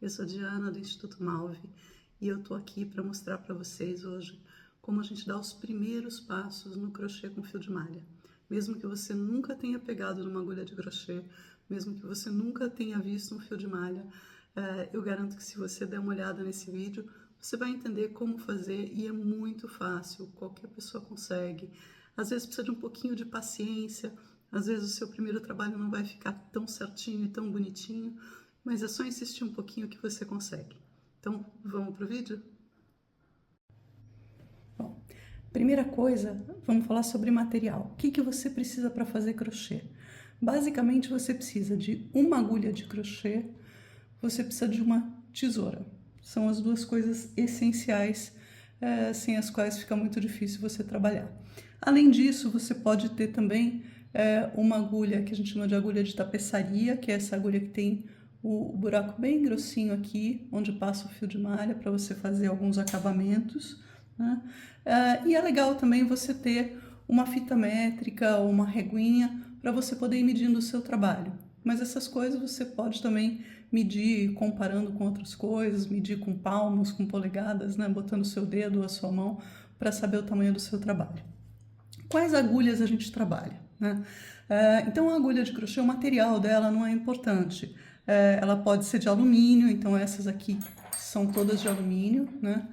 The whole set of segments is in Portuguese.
Eu sou Diana do Instituto Malve e eu tô aqui para mostrar para vocês hoje como a gente dá os primeiros passos no crochê com fio de malha. Mesmo que você nunca tenha pegado numa agulha de crochê, mesmo que você nunca tenha visto um fio de malha, eu garanto que se você der uma olhada nesse vídeo, você vai entender como fazer e é muito fácil, qualquer pessoa consegue. Às vezes precisa de um pouquinho de paciência, às vezes o seu primeiro trabalho não vai ficar tão certinho e tão bonitinho, mas é só insistir um pouquinho que você consegue. Então, vamos pro vídeo? Bom, primeira coisa, vamos falar sobre material. O que você precisa para fazer crochê? Basicamente, você precisa de uma agulha de crochê, você precisa de uma tesoura. São as duas coisas essenciais, sem as quais fica muito difícil você trabalhar. Além disso, você pode ter também uma agulha que a gente chama de agulha de tapeçaria, que é essa agulha que tem o buraco bem grossinho aqui, onde passa o fio de malha para você fazer alguns acabamentos, né? E é legal também você ter uma fita métrica ou uma reguinha para você poder ir medindo o seu trabalho. Mas essas coisas você pode também medir comparando com outras coisas, medir com palmos, com polegadas, né? Botando o seu dedo ou a sua mão para saber o tamanho do seu trabalho. Quais agulhas a gente trabalha, né? Então a agulha de crochê, o material dela não é importante. Ela pode ser de alumínio, então essas aqui são todas de alumínio, né?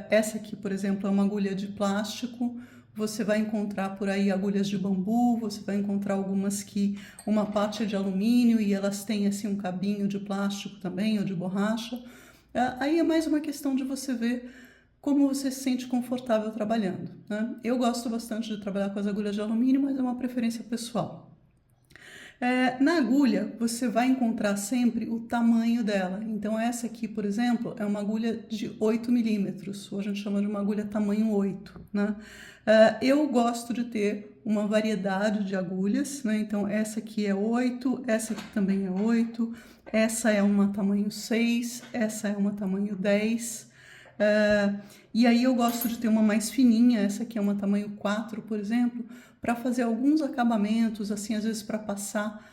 Essa aqui, por exemplo, é uma agulha de plástico. Você vai encontrar por aí agulhas de bambu, você vai encontrar algumas que uma parte é de alumínio e elas têm assim um cabinho de plástico também, ou de borracha. Aí é mais uma questão de você ver como você se sente confortável trabalhando, né? Eu gosto bastante de trabalhar com as agulhas de alumínio, mas é uma preferência pessoal. Na agulha, você vai encontrar sempre o tamanho dela. Então, essa aqui, por exemplo, é uma agulha de 8 milímetros, ou a gente chama de uma agulha tamanho 8, né? Eu gosto de ter uma variedade de agulhas, né? Então, essa aqui é 8, essa aqui também é 8, essa é uma tamanho 6, essa é uma tamanho 10. E aí eu gosto de ter uma mais fininha, essa aqui é uma tamanho 4, por exemplo, para fazer alguns acabamentos, assim, às vezes para passar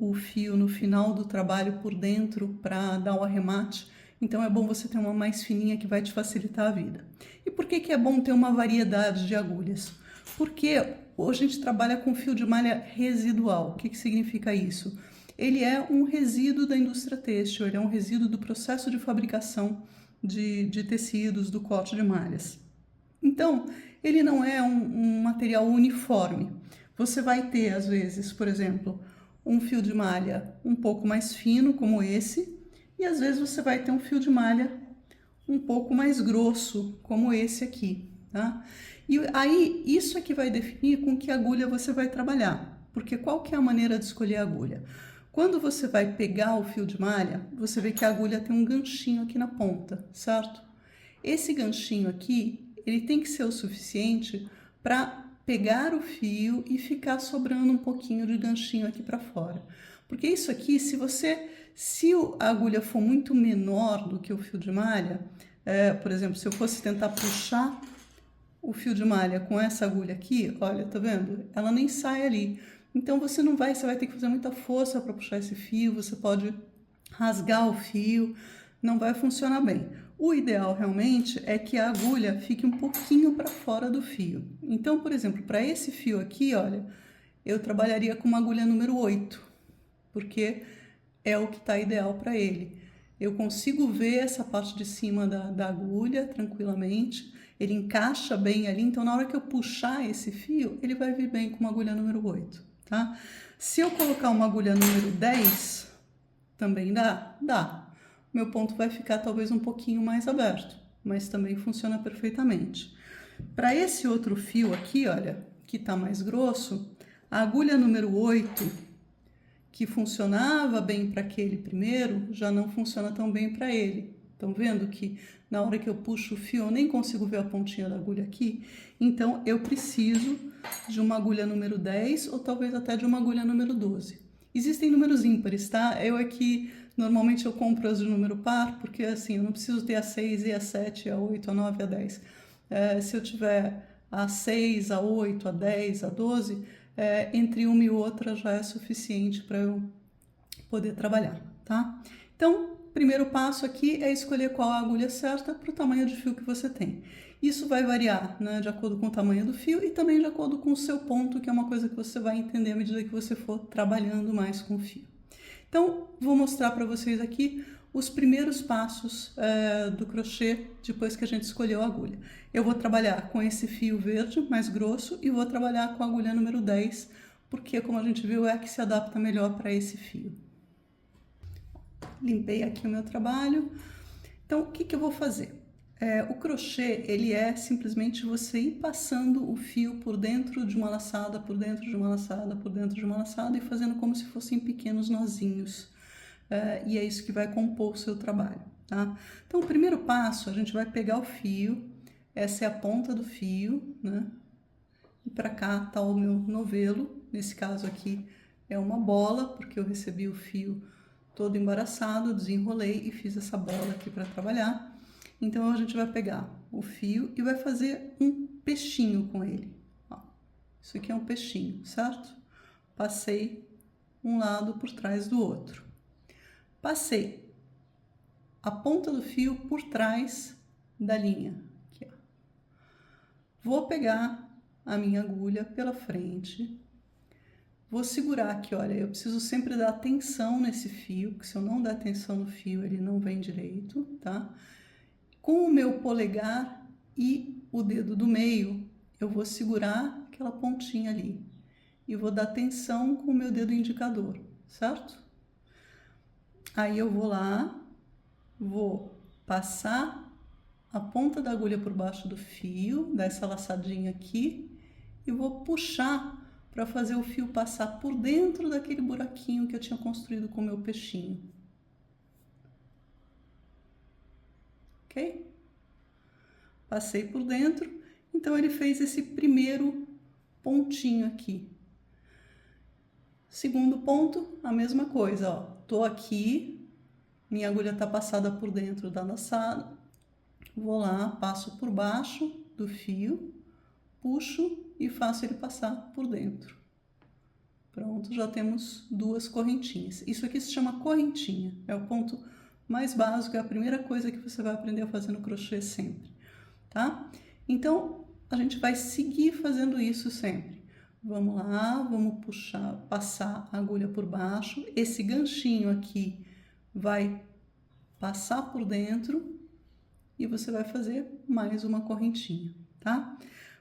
o fio no final do trabalho por dentro para dar o arremate. Então é bom você ter uma mais fininha que vai te facilitar a vida. E por que é bom ter uma variedade de agulhas? Porque hoje a gente trabalha com fio de malha residual. O que significa isso? Ele é um resíduo da indústria têxtil, ele é um resíduo do processo de fabricação de tecidos, do corte de malhas. Então, ele não é um material uniforme. Você vai ter, às vezes, por exemplo, um fio de malha um pouco mais fino, como esse, e às vezes você vai ter um fio de malha um pouco mais grosso, como esse aqui, tá? E aí, isso é que vai definir com que agulha você vai trabalhar, porque qual que é a maneira de escolher a agulha? Quando você vai pegar o fio de malha, você vê que a agulha tem um ganchinho aqui na ponta, certo? Esse ganchinho aqui, ele tem que ser o suficiente para pegar o fio e ficar sobrando um pouquinho de ganchinho aqui para fora. Porque isso aqui, se a agulha for muito menor do que o fio de malha, por exemplo, se eu fosse tentar puxar o fio de malha com essa agulha aqui, olha, tá vendo? Ela nem sai ali. Então você vai ter que fazer muita força para puxar esse fio, você pode rasgar o fio, não vai funcionar bem. O ideal realmente é que a agulha fique um pouquinho para fora do fio. Então, por exemplo, para esse fio aqui, olha, eu trabalharia com uma agulha número 8, porque é o que está ideal para ele. Eu consigo ver essa parte de cima da agulha tranquilamente, ele encaixa bem ali, então na hora que eu puxar esse fio, ele vai vir bem com uma agulha número 8, tá? Se eu colocar uma agulha número 10, também dá? Dá. Meu ponto vai ficar talvez um pouquinho mais aberto, mas também funciona perfeitamente. Para esse outro fio aqui, olha, que está mais grosso, a agulha número 8, que funcionava bem para aquele primeiro, já não funciona tão bem para ele. Estão vendo que na hora que eu puxo o fio, eu nem consigo ver a pontinha da agulha aqui? Então, eu preciso de uma agulha número 10 ou talvez até de uma agulha número 12. Existem números ímpares, tá? Eu aqui, normalmente eu compro as de número par, porque assim, eu não preciso ter a 6 e a 7, a 8, a 9, a 10. Se eu tiver a 6, a 8, a 10, a 12, entre uma e outra já é suficiente para eu poder trabalhar, tá? Então, primeiro passo aqui é escolher qual a agulha certa para o tamanho de fio que você tem. Isso vai variar, né, de acordo com o tamanho do fio e também de acordo com o seu ponto, que é uma coisa que você vai entender à medida que você for trabalhando mais com o fio. Então, vou mostrar para vocês aqui os primeiros passos do crochê depois que a gente escolheu a agulha. Eu vou trabalhar com esse fio verde mais grosso e vou trabalhar com a agulha número 10, porque, como a gente viu, é a que se adapta melhor para esse fio. Limpei aqui o meu trabalho. Então, o que eu vou fazer? O crochê, ele é simplesmente você ir passando o fio por dentro de uma laçada, por dentro de uma laçada, por dentro de uma laçada e fazendo como se fossem pequenos nozinhos. E é isso que vai compor o seu trabalho, tá? Então, o primeiro passo, a gente vai pegar o fio, essa é a ponta do fio, né? E para cá tá o meu novelo, nesse caso aqui é uma bola, porque eu recebi o fio todo embaraçado, desenrolei e fiz essa bola aqui para trabalhar. Então, a gente vai pegar o fio e vai fazer um peixinho com ele. Ó, isso aqui é um peixinho, certo? Passei um lado por trás do outro. Passei a ponta do fio por trás da linha. Aqui, ó. Vou pegar a minha agulha pela frente. Vou segurar aqui, olha, eu preciso sempre dar atenção nesse fio, porque se eu não der atenção no fio, ele não vem direito, tá? Com o meu polegar e o dedo do meio, eu vou segurar aquela pontinha ali e vou dar atenção com o meu dedo indicador, certo? Aí eu vou lá, vou passar a ponta da agulha por baixo do fio, dar essa laçadinha aqui e vou puxar para fazer o fio passar por dentro daquele buraquinho que eu tinha construído com o meu peixinho. Ok? Passei por dentro, então ele fez esse primeiro pontinho aqui. Segundo ponto, a mesma coisa, ó. Tô aqui, minha agulha tá passada por dentro da laçada, vou lá, passo por baixo do fio, puxo e faço ele passar por dentro. Pronto, já temos duas correntinhas. Isso aqui se chama correntinha, é o ponto mais básico, é a primeira coisa que você vai aprender a fazer no crochê sempre, tá? Então, a gente vai seguir fazendo isso sempre. Vamos lá, vamos puxar, passar a agulha por baixo. Esse ganchinho aqui vai passar por dentro e você vai fazer mais uma correntinha, tá?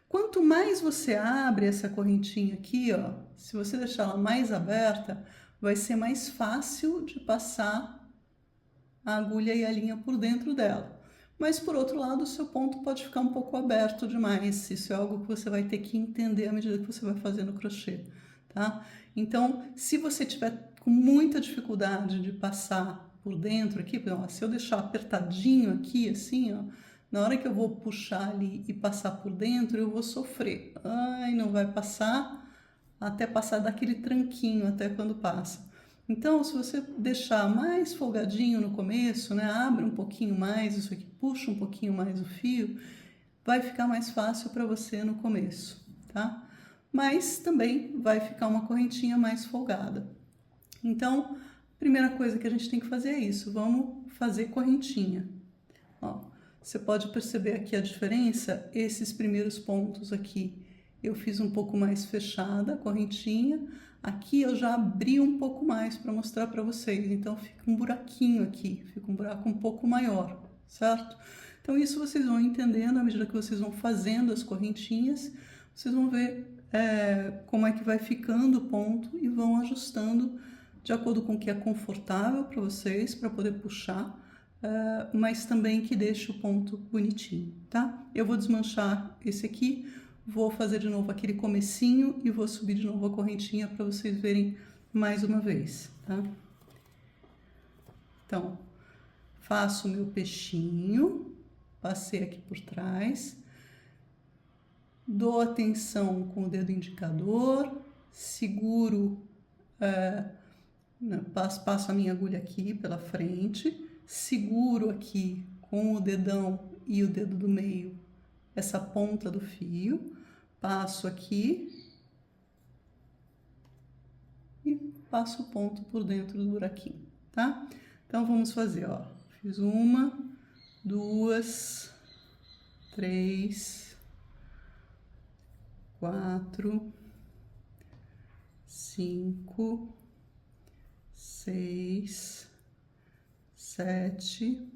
Quanto mais você abre essa correntinha aqui, ó, se você deixar ela mais aberta, vai ser mais fácil de passar a agulha e a linha por dentro dela. Mas, por outro lado, o seu ponto pode ficar um pouco aberto demais. Isso é algo que você vai ter que entender à medida que você vai fazendo o crochê, tá? Então, se você tiver com muita dificuldade de passar por dentro aqui, ó, se eu deixar apertadinho aqui, assim, ó, na hora que eu vou puxar ali e passar por dentro, eu vou sofrer. Ai, não vai passar até passar daquele tranquinho, até quando passa. Então, se você deixar mais folgadinho no começo, né, abre um pouquinho mais isso aqui, puxa um pouquinho mais o fio, vai ficar mais fácil para você no começo, tá? Mas também vai ficar uma correntinha mais folgada. Então, a primeira coisa que a gente tem que fazer é isso, vamos fazer correntinha. Ó, você pode perceber aqui a diferença, esses primeiros pontos aqui eu fiz um pouco mais fechada a correntinha, aqui eu já abri um pouco mais para mostrar para vocês, então fica um buraquinho aqui, fica um buraco um pouco maior, certo? Então isso vocês vão entendendo à medida que vocês vão fazendo as correntinhas, vocês vão ver como é que vai ficando o ponto e vão ajustando de acordo com o que é confortável para vocês, para poder puxar, mas também que deixe o ponto bonitinho, tá? Eu vou desmanchar esse aqui, vou fazer de novo aquele comecinho e vou subir de novo a correntinha para vocês verem mais uma vez, tá? Então, faço o meu peixinho, passei aqui por trás, dou atenção com o dedo indicador, seguro, passo a minha agulha aqui pela frente, seguro aqui com o dedão e o dedo do meio essa ponta do fio, passo aqui e passo o ponto por dentro do buraquinho, tá? Então, vamos fazer, ó. Fiz 1, 2, 3, 4, 5, 6, 7,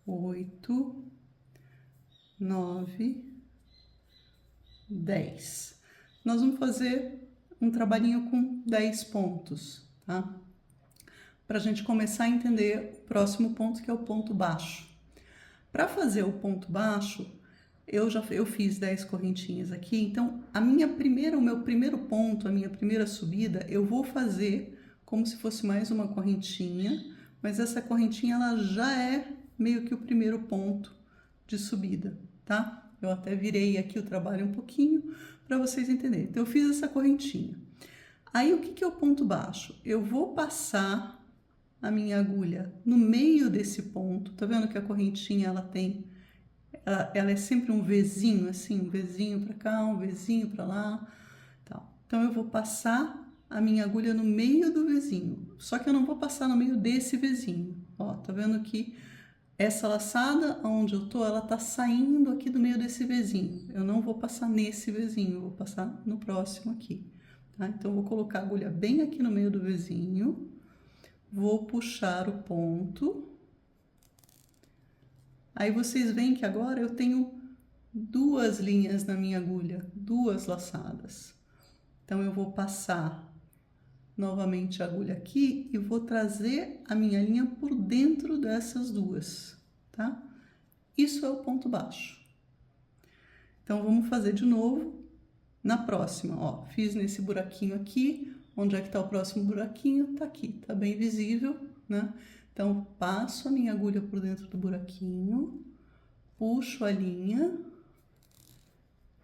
8, 9, 10. Nós vamos fazer um trabalhinho com 10 pontos, tá? Pra gente começar a entender o próximo ponto, que é o ponto baixo. Para fazer o ponto baixo, eu fiz 10 correntinhas aqui, então o meu primeiro ponto, a minha primeira subida, eu vou fazer como se fosse mais uma correntinha, mas essa correntinha ela já é meio que o primeiro ponto de subida, tá? Eu até virei aqui o trabalho um pouquinho para vocês entenderem. Então eu fiz essa correntinha. Aí o que é o ponto baixo? Eu vou passar a minha agulha no meio desse ponto. Tá vendo que a correntinha ela é sempre um Vzinho, assim, um Vzinho para cá, um Vzinho para lá, tal. Então eu vou passar a minha agulha no meio do Vzinho, só que eu não vou passar no meio desse Vzinho. Ó, tá vendo que essa laçada onde eu tô, ela tá saindo aqui do meio desse Vzinho. Eu não vou passar nesse Vzinho, eu vou passar no próximo aqui, tá? Então eu vou colocar a agulha bem aqui no meio do Vzinho. Vou puxar o ponto. Aí vocês veem que agora eu tenho 2 linhas na minha agulha, 2 laçadas. Então eu vou passar novamente a agulha aqui e vou trazer a minha linha por dentro dessas 2, tá? Isso é o ponto baixo. Então vamos fazer de novo na próxima, ó. Fiz nesse buraquinho aqui. Onde é que tá o próximo buraquinho? Tá aqui, tá bem visível, né? Então, passo a minha agulha por dentro do buraquinho, puxo a linha,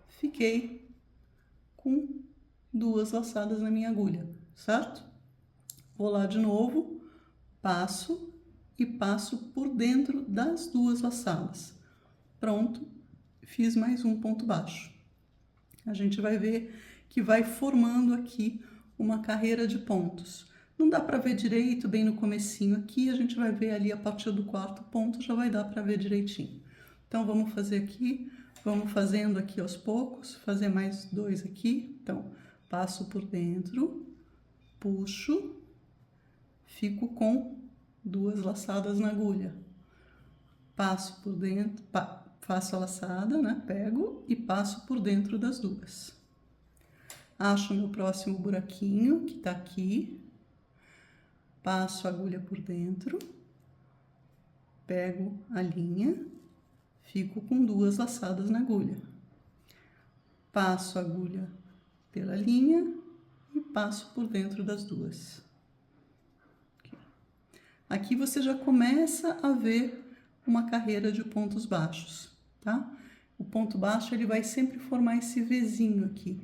fiquei com 2 laçadas na minha agulha, certo? Vou lá de novo, passo e passo por dentro das 2 laçadas. Pronto, fiz mais um ponto baixo. A gente vai ver que vai formando aqui uma carreira de pontos. Não dá para ver direito bem no comecinho aqui, a gente vai ver ali a partir do 4º ponto, já vai dar para ver direitinho. Então, vamos fazer aqui, vamos fazendo aqui aos poucos, fazer mais 2 aqui. Então, passo por dentro, puxo, fico com 2 laçadas na agulha. Passo por dentro, faço a laçada, né? Pego e passo por dentro das 2. Acho o meu próximo buraquinho, que tá aqui, passo a agulha por dentro, pego a linha, fico com 2 laçadas na agulha. Passo a agulha pela linha e passo por dentro das 2. Aqui você já começa a ver uma carreira de pontos baixos, tá? O ponto baixo, ele vai sempre formar esse Vzinho aqui.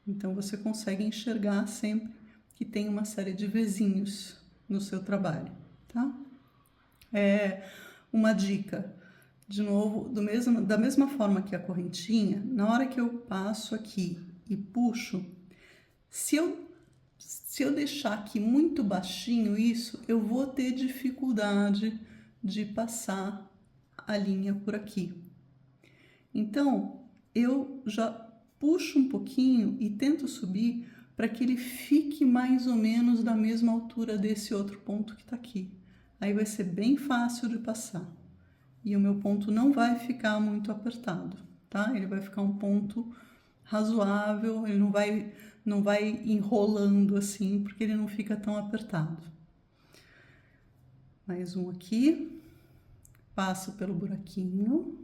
Então, você consegue enxergar sempre que tem uma série de Vzinhos no seu trabalho, tá? Uma dica, de novo, da mesma forma que a correntinha, na hora que eu passo aqui e puxo, se eu deixar aqui muito baixinho isso, eu vou ter dificuldade de passar a linha por aqui. Então, eu já puxo um pouquinho e tento subir para que ele fique mais ou menos da mesma altura desse outro ponto que tá aqui. Aí vai ser bem fácil de passar. E o meu ponto não vai ficar muito apertado, tá? Ele vai ficar um ponto razoável, ele não vai enrolando assim, porque ele não fica tão apertado. Mais um aqui. Passo pelo buraquinho.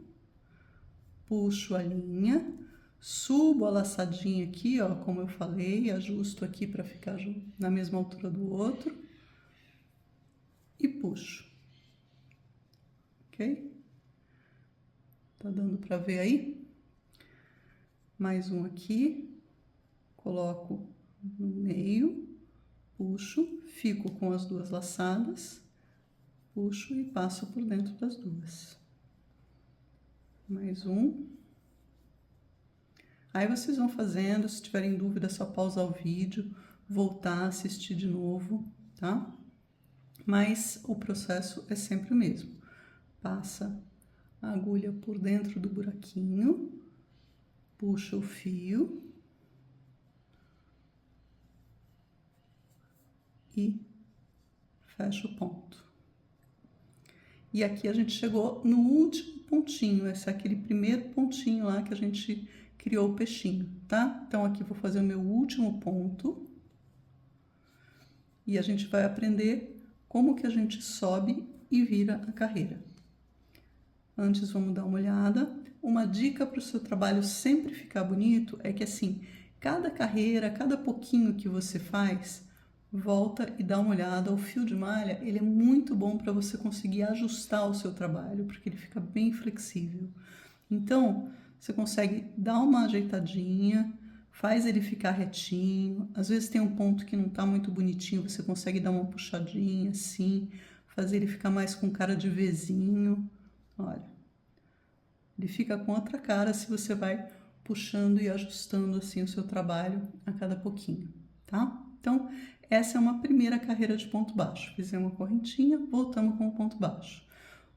Puxo a linha. Subo a laçadinha aqui, ó, como eu falei, ajusto aqui para ficar na mesma altura do outro. E puxo. Ok? Tá dando para ver aí? Mais um aqui. Coloco no meio, puxo, fico com as 2 laçadas, puxo e passo por dentro das 2. Mais um. Aí vocês vão fazendo, se tiverem dúvida, é só pausar o vídeo, voltar a assistir de novo, tá? mas o processo é sempre o mesmo. Passa a agulha por dentro do buraquinho, puxa o fio e fecha o ponto. E aqui a gente chegou no último pontinho, esse é aquele primeiro pontinho lá que a gente criou o peixinho, tá? Então aqui vou fazer o meu último ponto e a gente vai aprender como que a gente sobe e vira a carreira. Antes vamos dar uma olhada. Uma dica para o seu trabalho sempre ficar bonito é que assim, cada carreira, cada pouquinho que você faz, volta e dá uma olhada. O fio de malha, ele é muito bom para você conseguir ajustar o seu trabalho, porque ele fica bem flexível. Então, você consegue dar uma ajeitadinha, faz ele ficar retinho. Às vezes tem um ponto que não está muito bonitinho, você consegue dar uma puxadinha assim, fazer ele ficar mais com cara de Vzinho. Olha, ele fica com outra cara se você vai puxando e ajustando assim o seu trabalho a cada pouquinho, tá? Então, essa é uma primeira carreira de ponto baixo. Fizemos uma correntinha, voltamos com o ponto baixo.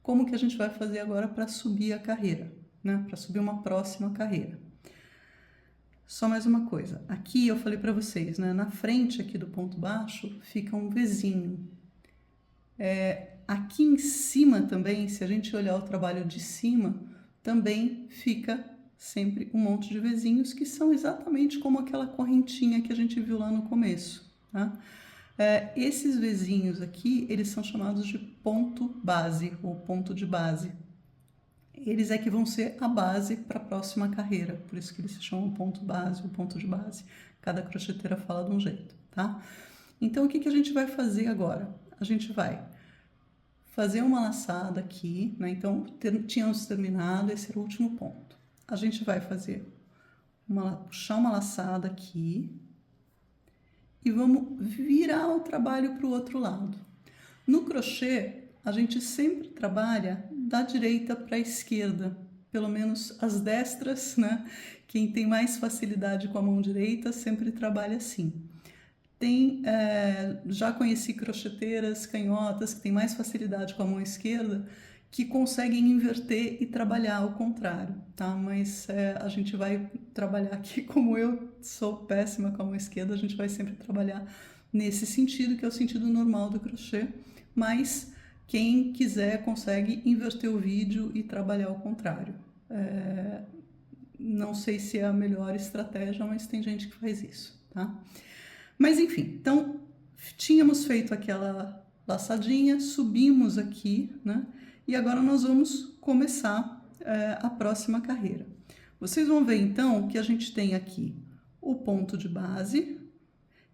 Como que a gente vai fazer agora para subir a carreira, né? Para subir uma próxima carreira. Só mais uma coisa. Aqui eu falei para vocês, né? Na frente aqui do ponto baixo fica um Vzinho. Aqui em cima também, se a gente olhar o trabalho de cima, também fica sempre um monte de Vzinhos que são exatamente como aquela correntinha que a gente viu lá no começo. Tá? Esses Vzinhos aqui, eles são chamados de ponto base, ou ponto de base. Eles é que vão ser a base para a próxima carreira, por isso que eles se chamam ponto base ou ponto de base. Cada crocheteira fala de um jeito, tá? Então, o que a gente vai fazer agora? A gente vai fazer uma laçada aqui, né? Então, tínhamos terminado, esse era o último ponto. A gente vai fazer puxar uma laçada aqui, e vamos virar o trabalho para o outro lado. No crochê, a gente sempre trabalha da direita para a esquerda, pelo menos as destras, né? Quem tem mais facilidade com a mão direita sempre trabalha assim. Já conheci crocheteiras canhotas que têm mais facilidade com a mão esquerda, que conseguem inverter e trabalhar ao contrário, tá? Mas a gente vai trabalhar aqui, como eu sou péssima com a mão esquerda, a gente vai sempre trabalhar nesse sentido, que é o sentido normal do crochê, mas quem quiser consegue inverter o vídeo e trabalhar ao contrário. Não sei se é a melhor estratégia, mas tem gente que faz isso, tá? Mas enfim, então tínhamos feito aquela laçadinha, subimos aqui, né? E agora nós vamos começar a próxima carreira. Vocês vão ver então que a gente tem aqui o ponto de base,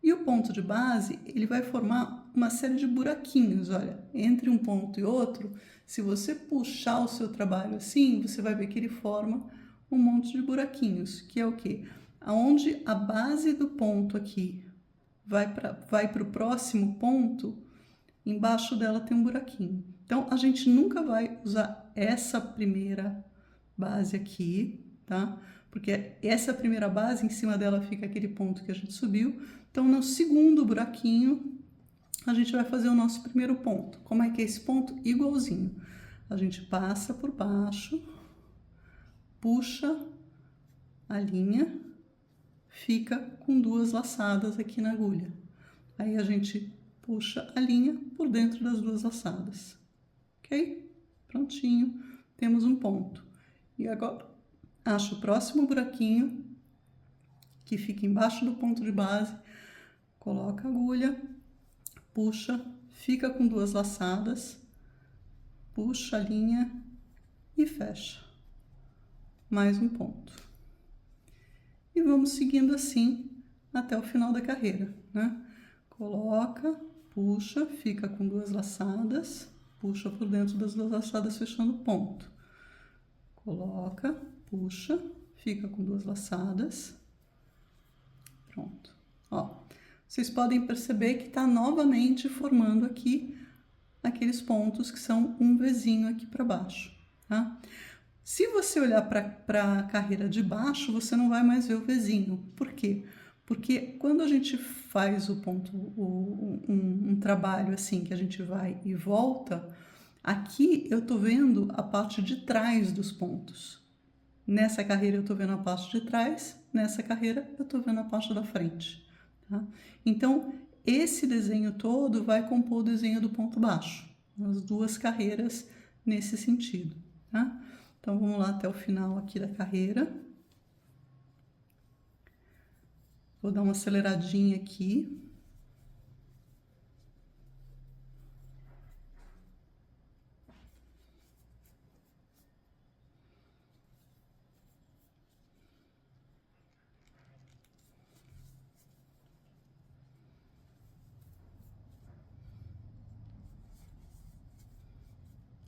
e o ponto de base ele vai formar uma série de buraquinhos, olha, entre um ponto e outro. Se você puxar o seu trabalho assim, você vai ver que ele forma um monte de buraquinhos, que é o quê? Aonde a base do ponto aqui vai para o próximo ponto, embaixo dela tem um buraquinho. Então, a gente nunca vai usar essa primeira base aqui, tá? Porque essa primeira base, em cima dela fica aquele ponto que a gente subiu. Então, no segundo buraquinho, a gente vai fazer o nosso primeiro ponto. Como é que é esse ponto? Igualzinho. A gente passa por baixo, puxa a linha, fica com duas laçadas aqui na agulha. Aí a gente puxa a linha por dentro das duas laçadas. Ok? Prontinho. Temos um ponto. E agora, acho o próximo buraquinho, que fica embaixo do ponto de base, coloca a agulha, puxa, fica com duas laçadas, puxa a linha e fecha. Mais um ponto. E vamos seguindo assim até o final da carreira, né? Coloca, puxa, fica com duas laçadas, puxa por dentro das duas laçadas, fechando o ponto. Coloca, puxa, fica com duas laçadas. Pronto. Ó, vocês podem perceber que está novamente formando aqui aqueles pontos que são um Vzinho aqui para baixo, tá? Se você olhar para a carreira de baixo, você não vai mais ver o Vzinho. Por quê? Porque quando a gente faz um trabalho assim, que a gente vai e volta, aqui eu tô vendo a parte de trás dos pontos. Nessa carreira eu tô vendo a parte de trás, nessa carreira eu tô vendo a parte da frente. Tá? Então, esse desenho todo vai compor o desenho do ponto baixo, as duas carreiras nesse sentido. Tá? Então, vamos lá até o final aqui da carreira. Vou dar uma aceleradinha aqui.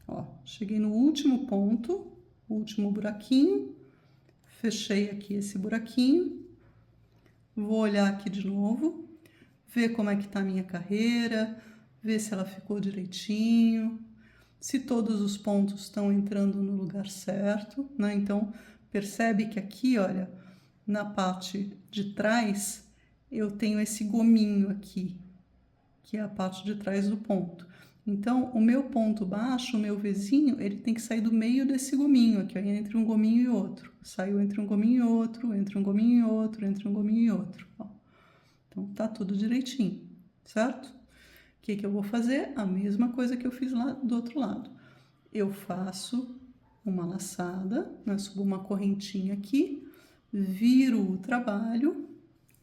Ó, cheguei no último ponto, último buraquinho, fechei aqui esse buraquinho, vou olhar aqui de novo, ver como é que tá a minha carreira, ver se ela ficou direitinho, se todos os pontos estão entrando no lugar certo, né? Então, percebe que aqui, olha, na parte de trás, eu tenho esse gominho aqui, que é a parte de trás do ponto. Então, o meu ponto baixo, o meu Vzinho, ele tem que sair do meio desse gominho aqui, ó, entre um gominho e outro. Saiu entre um gominho e outro, entre um gominho e outro, entre um gominho e outro. Ó. Então, tá tudo direitinho, certo? O que eu vou fazer? A mesma coisa que eu fiz lá do outro lado. Eu faço uma laçada, né, subo uma correntinha aqui, viro o trabalho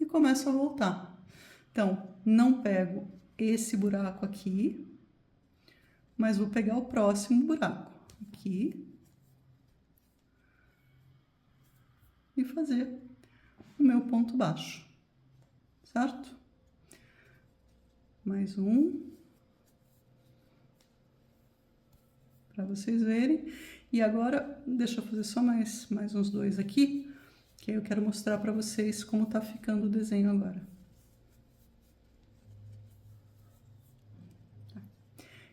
e começo a voltar. Então, não pego esse buraco aqui, mas vou pegar o próximo buraco aqui e fazer o meu ponto baixo, certo? Mais um, para vocês verem. E agora, deixa eu fazer só mais uns dois aqui, que aí eu quero mostrar para vocês como tá ficando o desenho agora.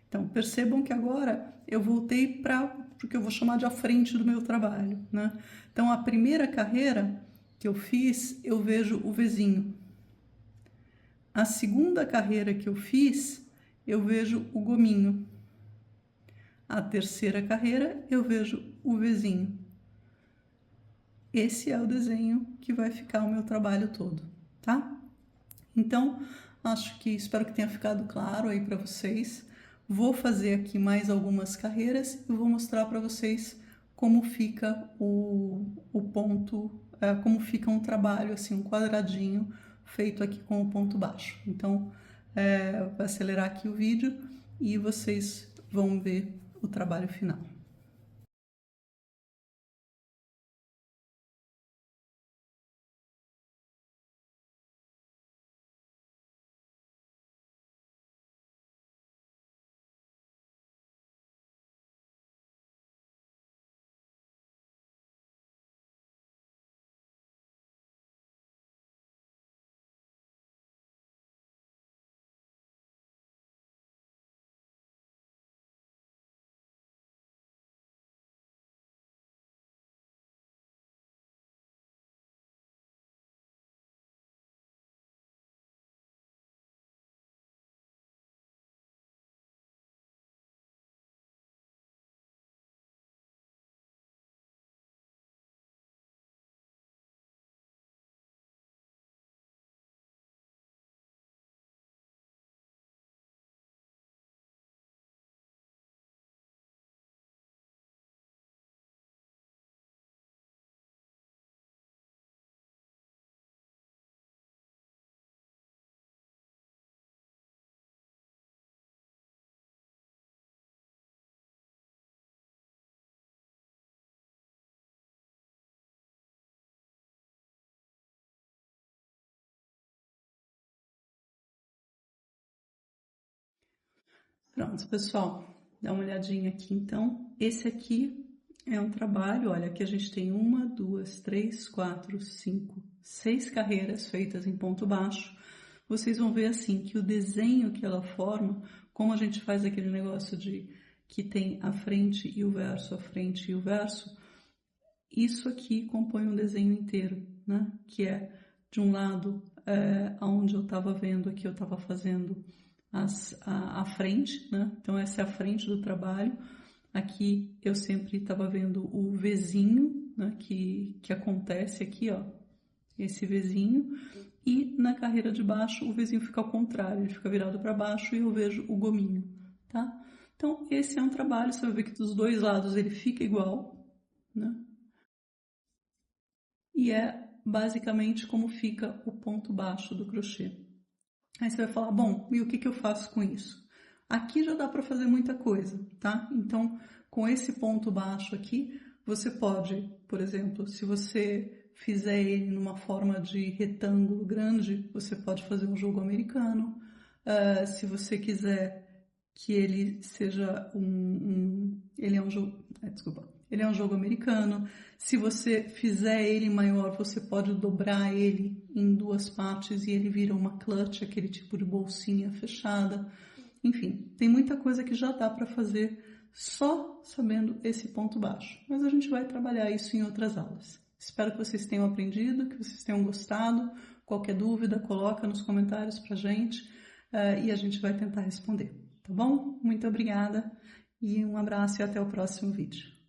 Então, percebam que agora eu voltei para o que eu vou chamar de a frente do meu trabalho, né? Então, a primeira carreira que eu fiz, eu vejo o Vzinho. A segunda carreira que eu fiz, eu vejo o gominho. A terceira carreira, eu vejo o Vzinho. Esse é o desenho que vai ficar o meu trabalho todo, tá? Então, espero que tenha ficado claro aí para vocês. Vou fazer aqui mais algumas carreiras e vou mostrar para vocês como fica o ponto, como fica um trabalho, assim, um quadradinho feito aqui com o ponto baixo. Então, vou acelerar aqui o vídeo e vocês vão ver o trabalho final. Pronto, pessoal, dá uma olhadinha aqui então. Esse aqui é um trabalho, olha, aqui a gente tem 1, 2, 3, 4, 5, 6 carreiras feitas em ponto baixo. Vocês vão ver assim que o desenho que ela forma, como a gente faz aquele negócio de que tem a frente e o verso, a frente e o verso, isso aqui compõe um desenho inteiro, né? Que é, de um lado, onde eu estava vendo aqui, eu estava fazendo a frente, né? Então essa é a frente do trabalho. Aqui eu sempre estava vendo o Vzinho, né? que acontece aqui, ó, esse Vzinho. E na carreira de baixo o Vzinho fica ao contrário, ele fica virado para baixo e eu vejo o gominho, tá? Então esse é um trabalho, você vai ver que dos dois lados ele fica igual, né? E é basicamente como fica o ponto baixo do crochê. Aí você vai falar, bom, e o que eu faço com isso? Aqui já dá para fazer muita coisa, tá? Então, com esse ponto baixo aqui, você pode, por exemplo, se você fizer ele numa forma de retângulo grande, você pode fazer um jogo americano. Se você quiser que ele seja ele é um jogo, desculpa, ele é um jogo americano. Se você fizer ele maior, você pode dobrar ele em duas partes e ele vira uma clutch, aquele tipo de bolsinha fechada. Enfim, tem muita coisa que já dá para fazer só sabendo esse ponto baixo. Mas a gente vai trabalhar isso em outras aulas. Espero que vocês tenham aprendido, que vocês tenham gostado. Qualquer dúvida, coloca nos comentários pra gente e a gente vai tentar responder. Tá bom? Muito obrigada e um abraço e até o próximo vídeo.